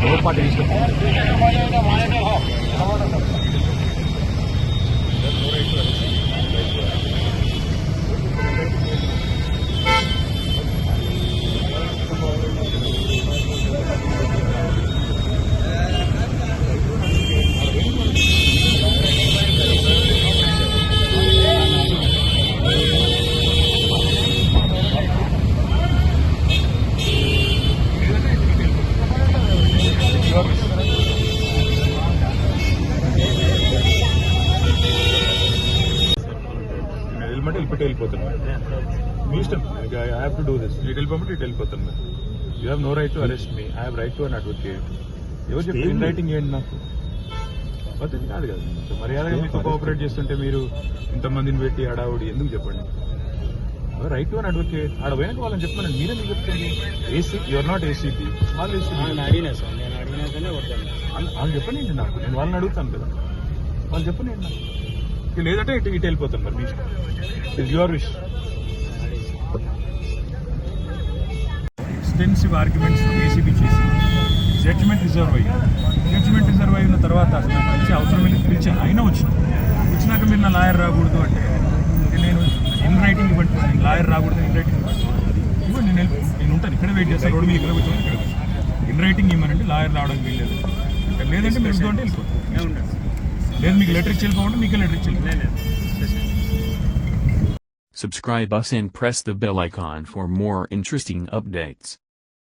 ఎవరు పార్టీ తీసుకొచ్చారు? వెళ్ళిపోతే వెళ్ళిపోతున్నాను, మీ ఇష్టం. I have to do this. ఇటు వెళ్ళిపోమంటే ఇటు వెళ్ళిపోతున్నాను. You have no right to arrest me. I have right to an advocate. ఎవరు చెప్పి ఇన్ రైటింగ్ ఏంటి నాకు? పద్ధతి కాదు కదా. మర్యాదగా మీకు కోఆపరేట్ చేస్తుంటే మీరు ఇంతమందిని పెట్టి హడావుడి ఎందుకు చెప్పండి? Right to an advocate. ఆడ పోయినాక వాళ్ళని చెప్పమని మీరే మీకు చెప్తాను. ఏసీ యువర్ నాట్ ఏసీపీ, వాళ్ళు ఏసీపీ. వాళ్ళు చెప్పనండి నాకు, నేను వాళ్ళని అడుగుతాను కదా, వాళ్ళు చెప్పనండి నాకు. లేదంటే ఇటు ఇటు వెళ్ళిపోతాను. మరి మీ ఇష్టం, it's your wish. Extensive arguments ACB చేసి జడ్జిమెంట్ రిజర్వ్ అయ్యింది. జడ్జిమెంట్ రిజర్వ్ అయిన తర్వాత అసలు నాకు పిలిచే అవసరం వెళ్ళి పిలిచాను, అయినా వచ్చినాక మీరు నా లాయర్ రాకూడదు అంటే నేను ఇన్ రైటింగ్ ఇవ్వండి, లాయర్ రాకూడదు ఇన్ రైటింగ్ ఇవ్వండి. నేను ఉంటాను ఇక్కడే వెయిట్ చేస్తాను. రోడ్డు మీద ఇక్కడ కూర్చొని ఇక్కడ ఇన్ రైటింగ్ ఇవ్వనంటే లాయర్ రావడానికి వీల్లేదు. లేదంటే మీరు ఉంటే వెళ్ళిపోతాను. లేదు మీకు లెటర్ ఇచ్చి వెళ్ళిపోమంటే మీకే లెటర్ ఇచ్చి వెళ్ళిపోలేదు. Subscribe us and press the bell icon for more interesting updates.